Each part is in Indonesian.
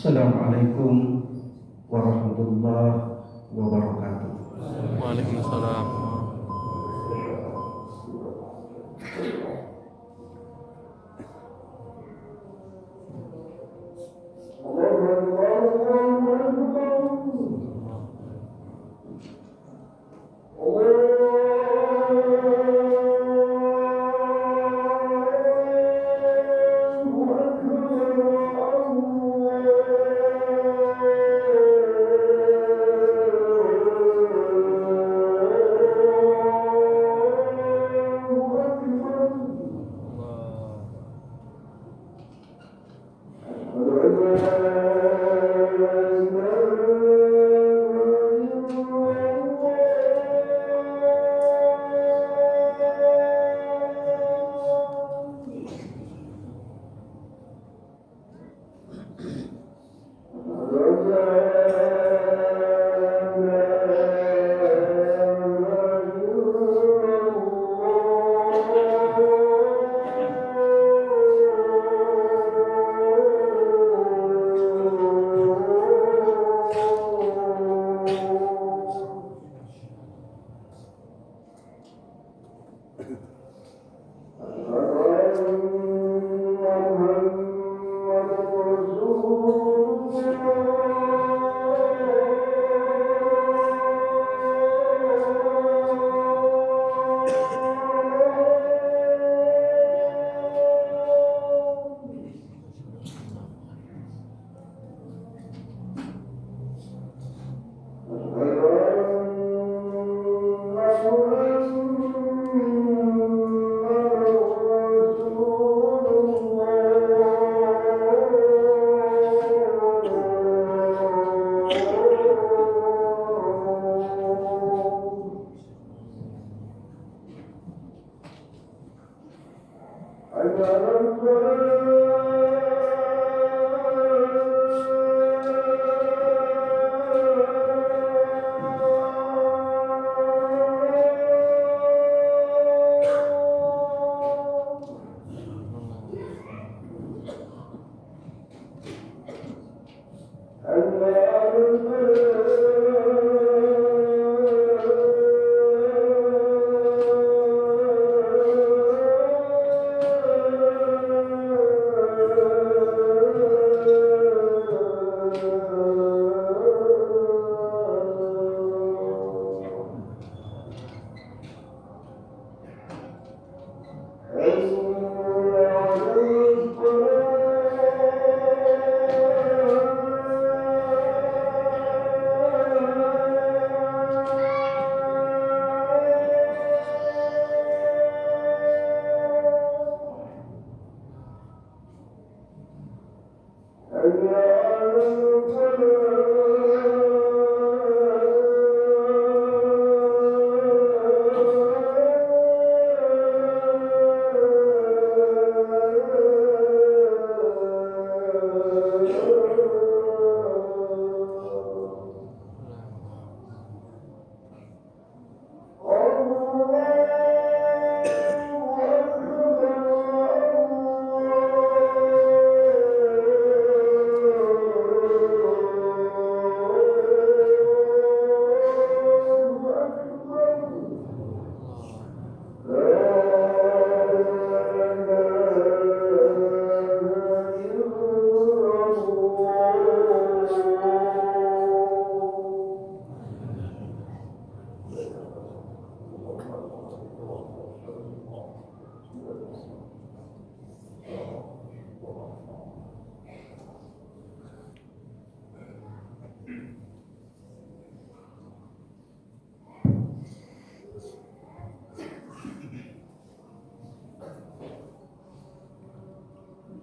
Assalamualaikum warahmatullahi wabarakatuh. Waalaikumsalam.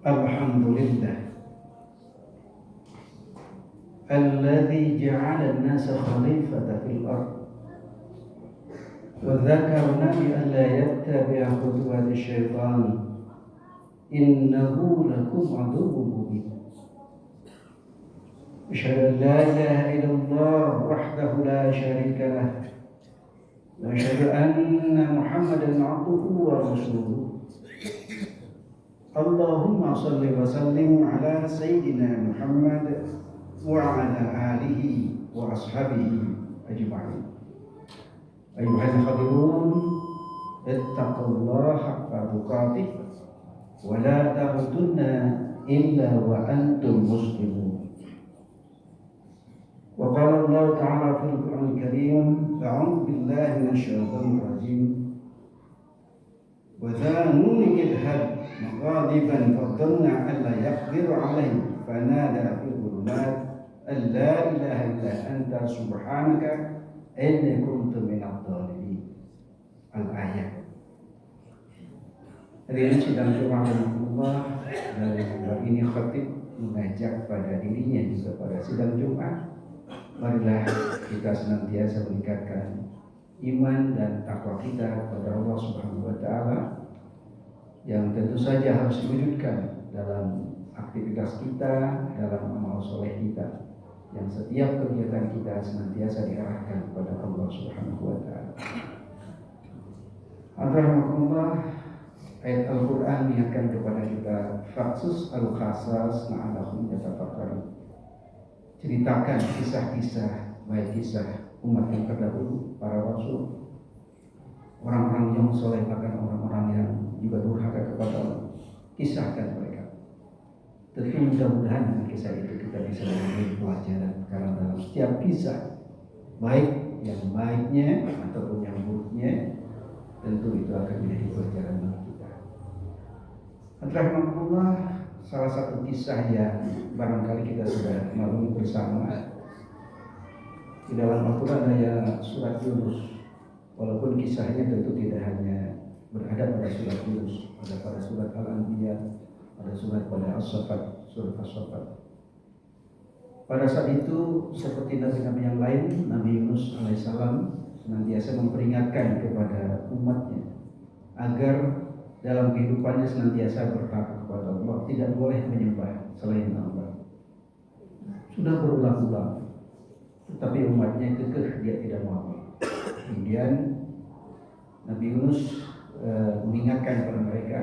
Alhamdulillah alladzi ja'ala an-nasa khalifatan fil ardh wa dzakarna bi an la yattabi'a khutuwati syaitan innahu lakum aduwwun mubin. Asyhadu an la ilaha illallah wahdahu la syarika lah wa asyhadu anna Muhammadan 'abduhu wa rasuluh. Allahumma salli wa sallim ala Sayyidina Muhammad wa ala alihi wa ashabihi ajma'in. Ayyuhal hadirun, ittaqullaha haqqa tuqatih wa la tamutunna illa wa antum muslimun. Wa qala Allah ta'ala fil Qur'anil Karim, a'udzu billahi minasyaitonir rajim. Wa dhanun idhab maghadiban fadhanna an la yaqdiru alayhi fanada fil dhulumat an la ilaha illa anta subhanaka inni kuntu minadh dhalimin. Al-ayat. Hari ini sidang Jumat Allah, dari ini khatib mengajak pada dirinya juga pada sidang Jumat. Marilah kita senantiasa meningkatkan iman dan takwa kita kepada Allah Subhanahu wa taala yang tentu saja harus diwujudkan dalam aktivitas kita, dalam amal soleh kita, yang setiap kegiatan kita senantiasa diarahkan kepada Allah Subhanahu wa taala. Alhamdulillah, ayat Al-Qur'an mengingatkan kepada kita faksus al-khasas ma'alahum yatafakkarun. Ceritakan kisah-kisah, baik kisah umat yang terdahulu, para rasul, orang-orang yang soleh, bahkan orang-orang yang juga durhaka kepada Allah. Kisahkan mereka. Tentu mudah-mudahan dengan kisah itu kita bisa mengambil pelajaran, karena dalam setiap kisah, baik yang baiknya ataupun yang buruknya, tentu itu akan menjadi pelajaran bagi kita. Alhamdulillah, salah satu kisah yang barangkali kita sudah maklumi bersama, di dalam Al-Quran ada surat Yunus. Walaupun kisahnya tentu tidak hanya berada pada surat Yunus, ada pada surat Al-Anbiya, ada surat pada As-Saffat, surat As-Saffat. Pada saat itu seperti nabi-nabi yang lain, Nabi Yunus alaihissalam senantiasa memperingatkan kepada umatnya agar dalam kehidupannya senantiasa bertakwa kepada Allah, tidak boleh menyembah selain Allah. Sudah berulang-ulang, tetapi umatnya kekeh, dia tidak mau. Kemudian Nabi Yunus mengingatkan kepada mereka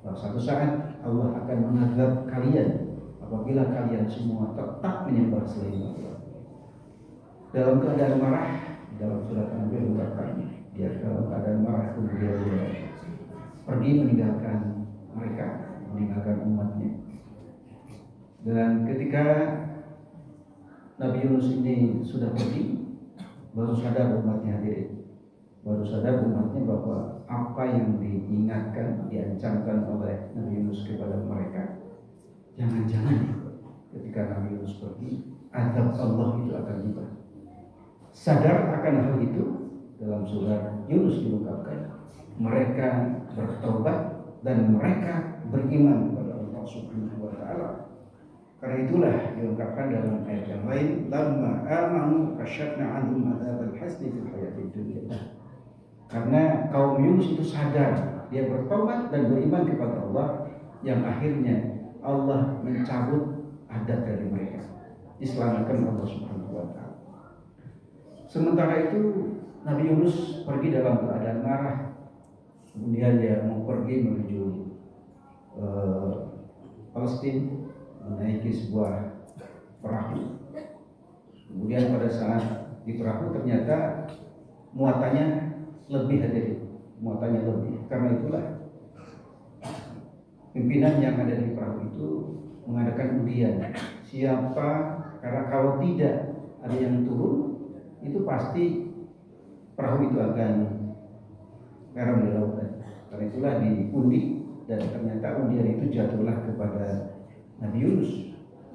bahwa suatu saat Allah akan mengadab kalian apabila kalian semua tetap menyembah selain Allah. Dalam keadaan marah, dalam surat An-Nahl mengatakan dia dalam keadaan marah, kemudian dia pergi meninggalkan mereka, meninggalkan umatnya. Dan ketika Nabi Yunus ini sudah pergi, baru sadar umatnya hadirin, baru sadar umatnya bahwa apa yang diingatkan, diancamkan oleh Nabi Yunus kepada mereka, jangan-jangan ketika Nabi Yunus pergi, azab Allah itu akan tiba. Sadar akan hal itu, dalam surat Yunus diungkapkan, mereka bertobat dan mereka beriman kepada Allah Subhanahu wa taala. Karena itulah diungkapkan dalam ayat yang lain, lamma amanu kasyafna 'anhum adzabal hasni fil hayatid dunya. Karena kaum Yunus itu sadar, dia bertobat dan beriman kepada Allah, yang akhirnya Allah mencabut adab dari mereka, diselamatkan Allah Subhanahu wa taala. Sementara itu Nabi Yunus pergi dalam keadaan marah. Kemudian dia mau pergi menuju Palestina, menaiki sebuah perahu. Kemudian pada saat di perahu ternyata muatannya lebih dari muatannya lebih. Karena itulah pimpinan yang ada di perahu itu mengadakan undian. Siapa, karena kalau tidak ada yang turun, itu pasti perahu itu akan karam di lautan. Karena itulah diundi, dan ternyata undian itu jatuhlah kepada Nabi Yunus.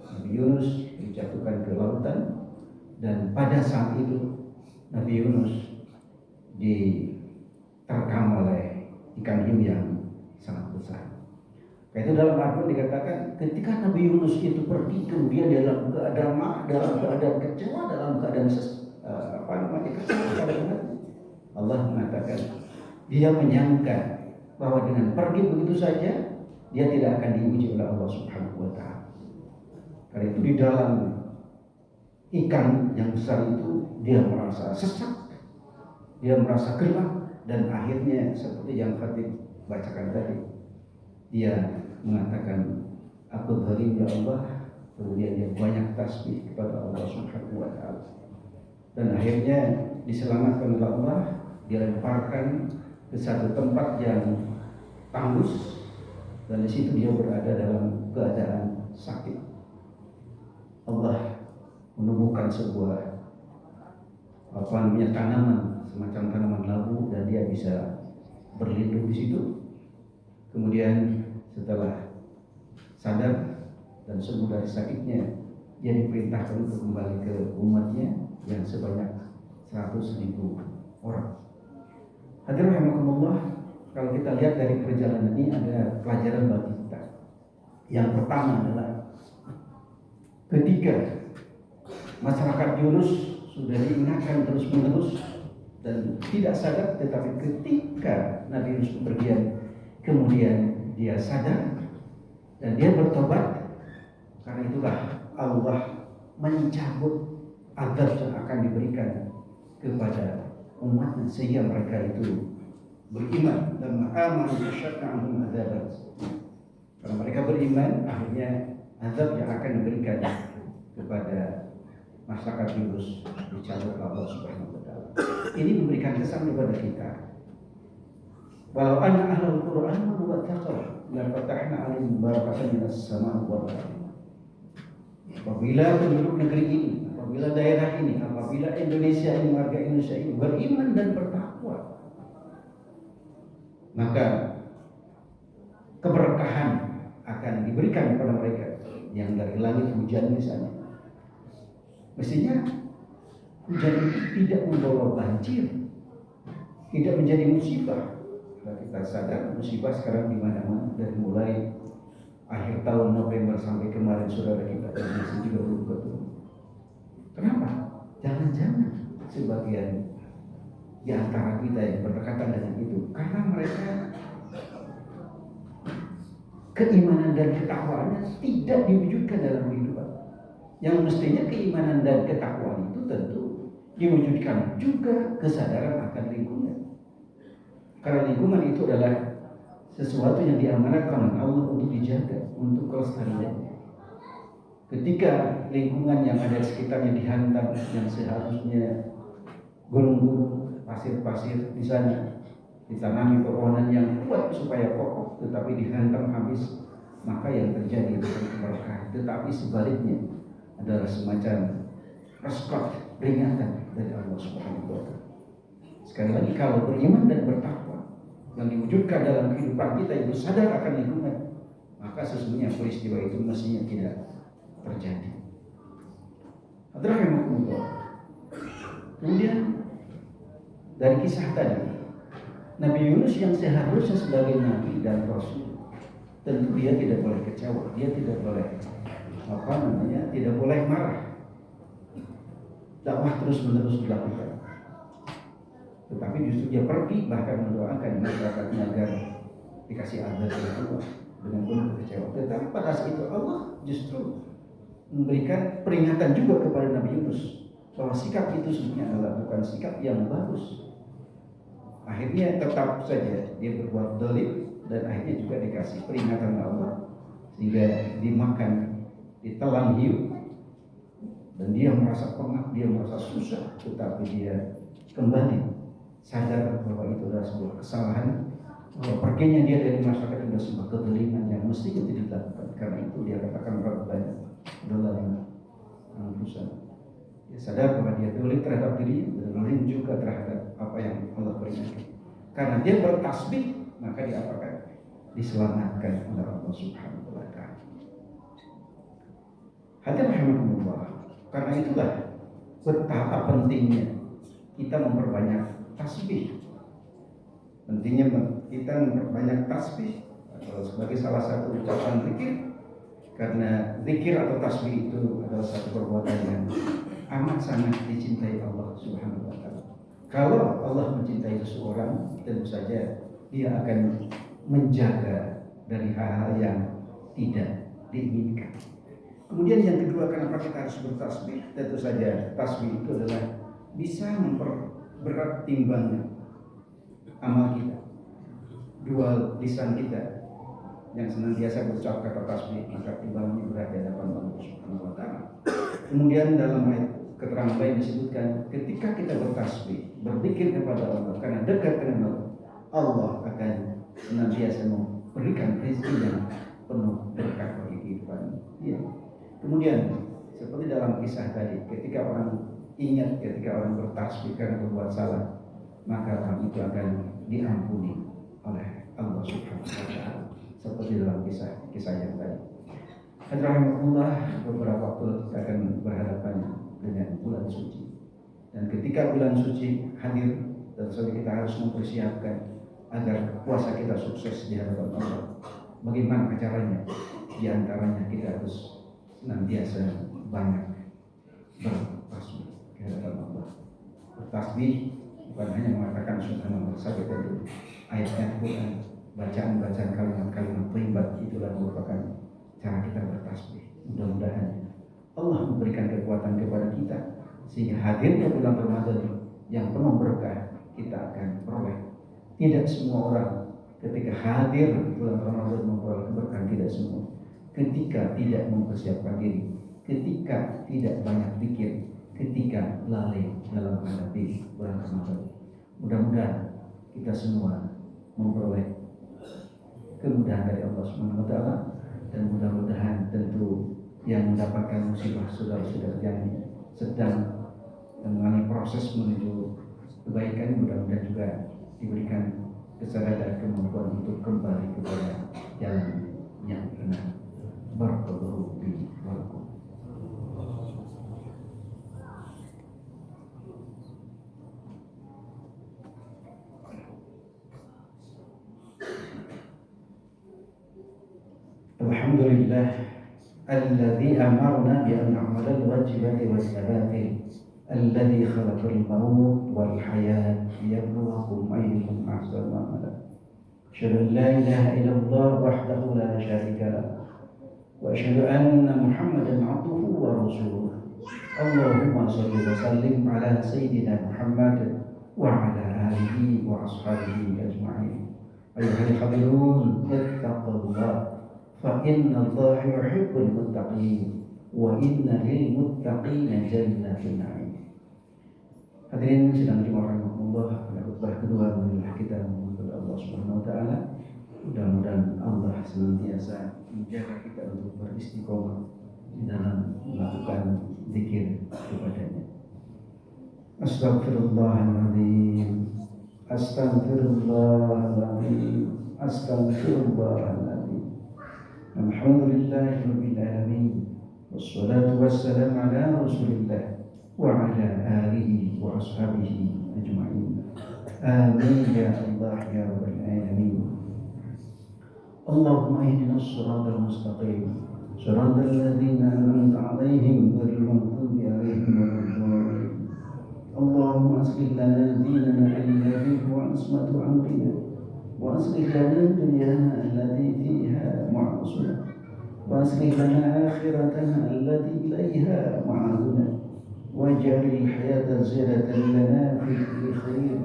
Nabi Yunus dijatuhkan ke lautan, dan pada saat itu Nabi Yunus diterkam oleh ikan hiu yang sangat besar. Karena itu dalam Al-Quran dikatakan ketika Nabi Yunus itu pergi, kemudian dalam keadaan marah, dalam keadaan kecewa, dalam keadaan Allah mengatakan dia menyangka bahwa dengan pergi begitu saja dia tidak akan diuji oleh Allah Subhanahu wa taala. Karena itu di dalam ikan yang besar itu dia merasa sesak, dia merasa gelap, dan akhirnya seperti yang Khatib bacakan tadi, dia mengatakan aku zalim ya Allah, kemudian dia banyak tasbih kepada Allah Subhanahu wa taala. Dan akhirnya diselamatkan oleh Allah, dilemparkan ke satu tempat yang tandus, dan di situ dia berada dalam keadaan sakit. Allah menumbuhkan sebuah tanaman, semacam tanaman labu, dan dia bisa berlindung di situ. Kemudian setelah sadar dan sembuh dari sakitnya, dia diperintahkan untuk kembali ke umatnya yang sebanyak 100.000 orang. Hadirin rahimakumullah, kalau kita lihat dari perjalanan ini ada pelajaran bagi kita. Yang pertama adalah ketika masyarakat Yunus sudah diingatkan terus-menerus dan tidak sadar, tetapi ketika Nabi Yunus bepergian, kemudian dia sadar dan dia bertobat. Karena itulah Allah mencabut azab yang akan diberikan kepada umatnya sehingga mereka itu beriman dan amanu yasyaqqa anhum adzaban. Kalau mereka beriman, akhirnya azab yang akan diberikan kepada masyarakat Yunus dicabut Allah Subhanahu wa taala. Ini memberikan kesan kepada kita. Walau anna ahlul Qur'an wa taqaw la fatahna 'alaihim barakatan minas sama'i wal ardh. Apabila penduduk negeri ini, apabila daerah ini, apabila Indonesia ini, warga Indonesia ini beriman dan bertakwa, maka keberkahan akan diberikan kepada mereka, yang dari langit hujan misalnya. Mestinya hujan itu tidak membawa banjir, tidak menjadi musibah. Kalau kita sadar musibah sekarang di mana-mana, dari mulai akhir tahun November sampai kemarin saudara kita masih juga belum ketemu. Kenapa? Jangan-jangan sebagian di antara kita yang berdekatan dengan itu karena mereka keimanan dan ketakwaannya tidak diwujudkan dalam kehidupan. Yang mestinya keimanan dan ketakwaan itu tentu diwujudkan juga kesadaran akan lingkungan. Karena lingkungan itu adalah sesuatu yang diamanatkan Allah untuk dijaga, untuk kelestariannya. Ketika lingkungan yang ada di sekitarnya dihantam, yang seharusnya gunung-gunung, pasir-pasir di sana ditanami pepohonan yang kuat supaya kokoh, tetapi dihantam habis, maka yang terjadi bukan keberkahan, tetapi sebaliknya adalah semacam respect, peringatan dari Allah Subhanahu wa taala. Sekali lagi, kalau beriman dan bertakwa yang diwujudkan dalam kehidupan kita yang sadar akan lingkungan, maka sesungguhnya peristiwa itu mestinya tidak terjadi. Alhamdulillah. Kemudian dari kisah tadi, Nabi Yunus yang seharusnya sebagai nabi dan rasul, tentu dia tidak boleh kecewa, dia tidak boleh tidak boleh marah. Dakwah terus-menerus dilakukan. Tetapi justru dia pergi bahkan mendoakan masyarakatnya agar dikasih azab oleh Allah dengan penuh kecewa. Tetapi pada saat itu Allah justru memberikan peringatan juga kepada Nabi Yunus bahwa sikap itu sebenarnya adalah bukan sikap yang bagus. Akhirnya tetap saja dia berbuat zalim dan akhirnya juga dikasih peringatan Allah sehingga dimakan, ditelan hiu, dan dia merasa pengap, dia merasa susah, tetapi dia kembali sadar bahwa itu adalah sebuah kesalahan, bahwa perginya dia dari masyarakat itu adalah sebuah kezaliman yang mestinya tidak dilakukan. Karena itu dia katakan banyak dalam perusahaan. Dia sadar bahwa dia zalim terhadap dirinya dan zalim juga terhadap apa yang Allah peringatkan. Karena dia bertasbih, maka dia akan diselamatkan oleh Allah Subhanahu wa taala. Hadirin rahimakumullah. Karena itulah betapa pentingnya kita memperbanyak tasbih. Pentingnya kita memperbanyak tasbih sebagai salah satu ucapan zikir, karena zikir atau tasbih itu adalah satu perbuatan yang amat sangat dicintai Allah Subhanahu wa taala. Kalau Allah mencintai seseorang, tentu saja dia akan menjaga dari hal-hal yang tidak diinginkan. Kemudian yang kedua, kenapa kita harus bertasbih? Tentu saja tasbih itu adalah bisa memperberat timbangan amal kita, dua lisan kita, yang senantiasa berucap kata tasbih, maka timbangannya berat di hadapan Allah Subhanahu wa taala. Kemudian dalam ayat keterangan lain disebutkan ketika kita bertasbih, berzikir kepada Allah karena dekat dengan Allah, Allah akan senantiasa memberikan rezeki yang penuh berkah bagi kehidupan. Ya. Kemudian seperti dalam kisah tadi, ketika orang ingat, ketika orang bertasbih karena berbuat salah, maka orang itu akan diampuni oleh Allah Subhanahu wa taala. Seperti dalam kisah yang tadi. Alhamdulillah, beberapa waktu kita akan berhadapan dengan bulan suci. Dan ketika bulan suci hadir, tentu saja kita harus mempersiapkan agar puasa kita sukses di hadapan Allah. Bagaimana caranya? Di antaranya kita harus senantiasa banyak bertasbih di hadapan Allah. Bertasbih bukan hanya mengatakan subhanallah saja, tentu ayat-ayat Quran, bacaan-bacaan kalimat-kalimat thayyibat itulah merupakan cara kita bertasbih. Mudah-mudahan Allah memberikan kekuatan kepada kita sehingga hadirnya bulan Ramadan yang penuh berkah kita akan peroleh. Tidak semua orang ketika hadir bulan Ramadan memperoleh keberkahan, tidak semua. Ketika tidak mempersiapkan diri, ketika tidak banyak pikir, ketika lalai dalam menghadapi bulan Ramadan. Mudah-mudahan kita semua memperoleh kemudahan dari Allah Subhanahu wa taala, dan mudah-mudahan tentu yang mendapatkan musibah saudara-saudara yang sedang mengalami proses menuju kebaikan, mudah-mudahan juga diberikan kesadaran dan kemampuan untuk kembali kepada jalan yang benar. Barakallahu fi walakum. Alhamdulillah alladzi amarna bi an na'mal al-wajibati was-sabati alladzi khalaqal maut wal hayat liyabluwakum ayyukum ahsanu amala. Asyhadu an la ilaha illallah wahdahu la syarika lah wa asyhadu anna Muhammadan 'abduhu wa rasuluh. Allahumma shalli wa sallim ala sayyidina Muhammad wa ala alihi wa ashabihi ajma'in. Ayyuhal hadirun, ittaqullah fa inna Allah yuhibbul muttaqin wa inna lil muttaqina jannatin na'im. Hadirin sedang dimurahkanillah, pada khutbah kedua marilah kita memohon Allah Subhanahu wa taala. Mudah-mudahan Allah senantiasa menjaga kita untuk beristiqomah di dalam melakukan zikir kepadanya. Astaghfirullahaladzim, astaghfirullahaladzim, astaghfirullahaladzim. Alhamdulillahirabbil alamin, wassalatu wassalamu ala Rasulillah wa ala alihi wa ashabihi ajma'in. Amin ya Allah ya rabbal alamin. Allahumma ihdinas siratal mustaqim, siratal ladzina an'amta 'alaihim ghairil maghdubi 'alaihim waladdallin. Allahumma aslih lana dinana alladhi huwa ismatu amrina wa aslih lana dunyana allati fiha ma'ashuna wa aslih lana akhiratana allati ilayha ma'aduna waj'alil hayata ziyadatan lana fi kulli khair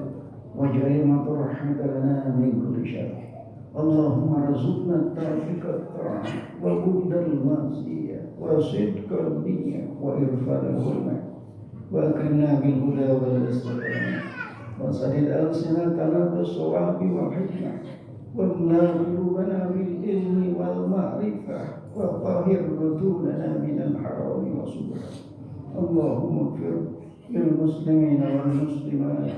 waj'al mauta rahmatan lana min kulli syarr. Allahumma rzuqna tawfiqat ta'ah wa bu'dal ma'siyah wa sidqal niyyah wa irfadal hulmah wa akrimna bil huda wal istiqamah wa sadid al-sinatana bis-sawabi wal hikmah wa mla qulubana bil ilmi wal ma'rifah wa tahhir budunana minal harami wa subhan. Allahumma ighfir lil muslimina wal muslimat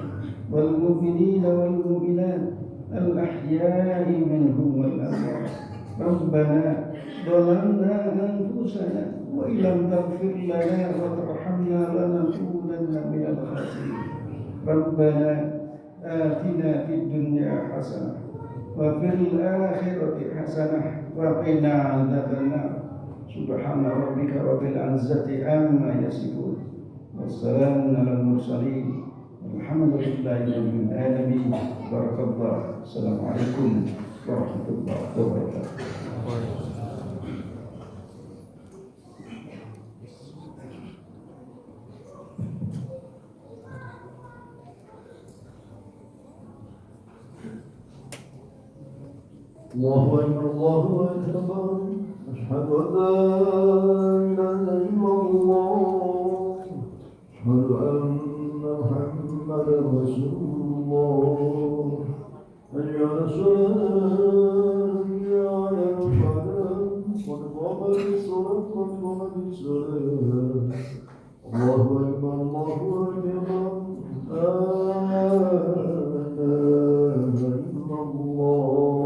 wal mu'minina wal mu'minat al-ahya'i minhum wal amwat. Rabbana zalamna anfusana wa illam taghfir lana wa tarhamna lanakunanna minal khasirin. Rabbana atina fid dunya hasanah wa fil akhirati hasanah wa qina adzabannar. Subhana rabbika rabbil izzati amma yasifun. Wassalamun alal mursalin. Alhamdulillahi rabbil alamin. Barakallah. Assalamualaikum warahmatullahi wabarakatuh. الله أكبر الله أكبر أشهد أن لا إله إلا الله أشهد أن محمدا رسول الله حي على الصلاة حي على الفلاح قد قامت الصلاة قد قامت الصلاة الله أكبر الله أكبر لا إله إلا الله.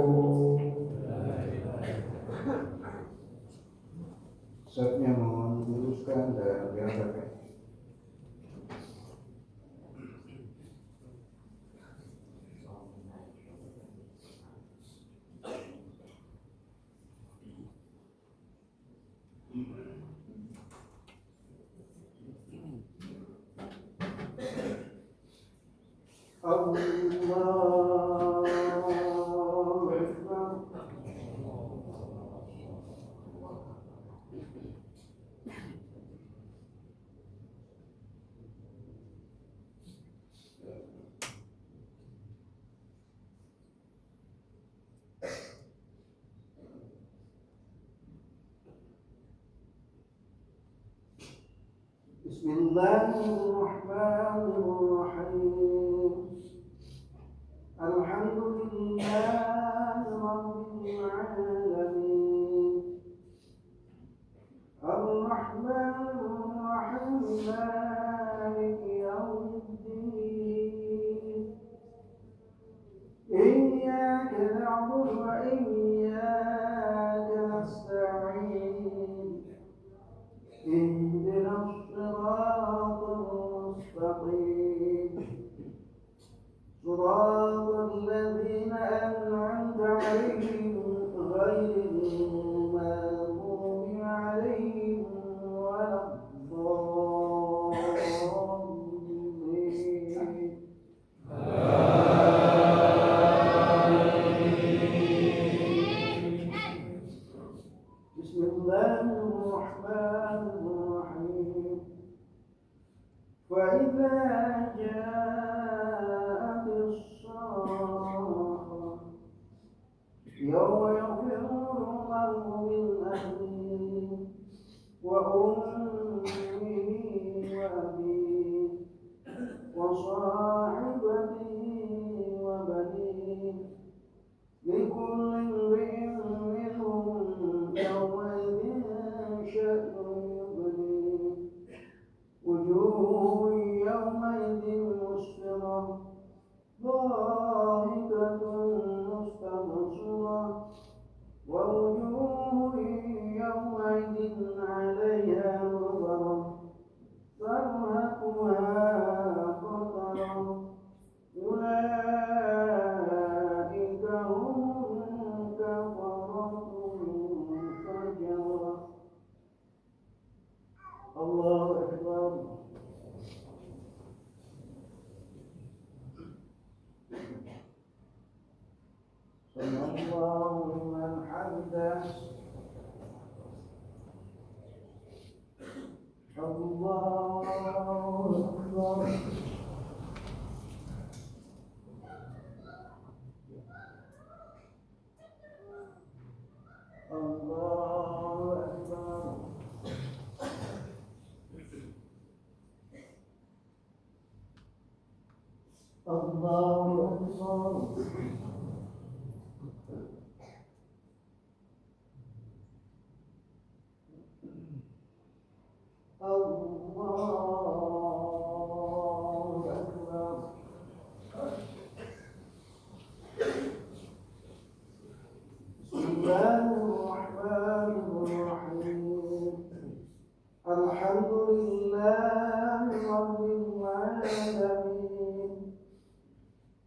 Saatnya mohon diluruskan dan diarahkan. Allahu Akbar. Bismillahirrahmanirrahim. Alhamdulillahi rabbil alamin. Ar-Rahmanir Rahim. Maliki yawmiddin. Iyyaka na'budu wa iyyaka nasta'in. اهدنا الصراط المستقيم صراط الذين أنعمت عليهم غير المغضوب عليهم ولا الضالين. بسم الله الرحمن الرحيم. فإذا جاءت الصاخة يوم يفر المرء من أهله وأمه وأبيه وصاحبته وبنيه لكل امرئ منهم يومئذ شأن يغنيه وجوه يومئذ مسفرة ضاحكة مستبشرة ووجوه يومئذ عليها غبرة ترهقها قترة أولئك هم الكفرة الفجرة. الله أكبر. سمع الله لمن حمده. الله أكبر. الله أكبر. الله أكبر. الله أكبر. بسم الله الرحمن الرحيم. الحمد لله رب العالمين.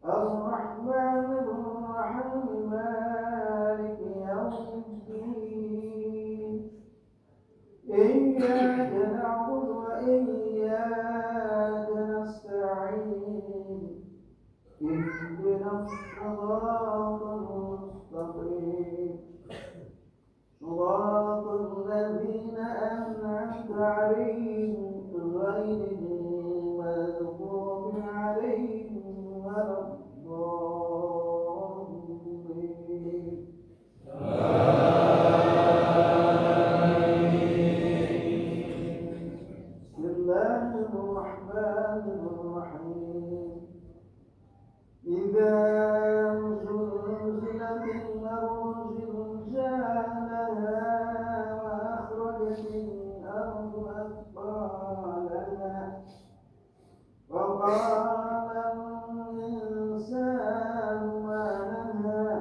الرحمن الرحيم. مالك يوم الدين. إياك نعبد وإياك نستعين. اهدنا الصراط المستقيم صراط الذين أنعمت عليهم غير المغضوب عليهم ولا الضالين. إذا زلزلت الأرض زلزالها وأخرجت الأرض أثقالها وقال الإنسان ما لها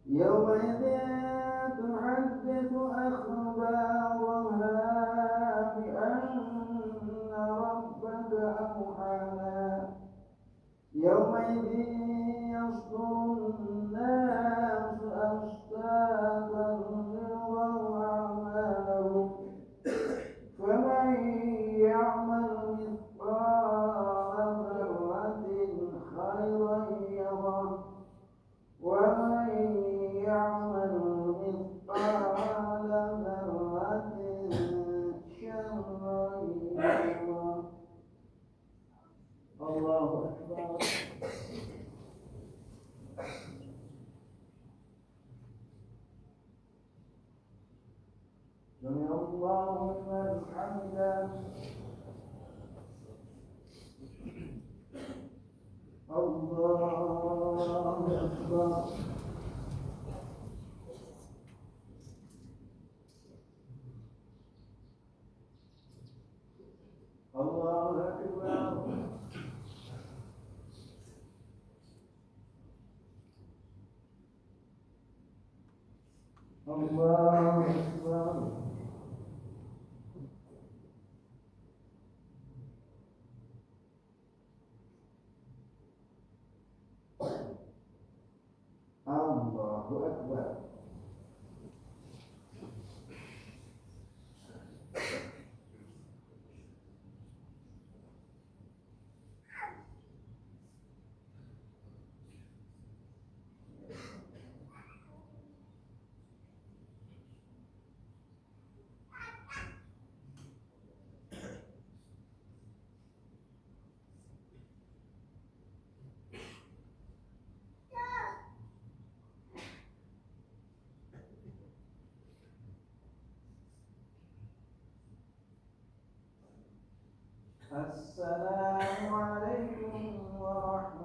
يومئذ تحدث أخبارها بأن ربك أوحى لها يومئذ يصدر الناس أشتاتا ليروا أعمالهم فمن يعمل مثقال ذرة خيرا يره ومن يعمل مثقال ذرة شرا يره. الله أكبر. سمع الله لمن حمده. الله أكبر. الله أكبر. الله أكبر. الله أكبر. السلام عليكم ورحمة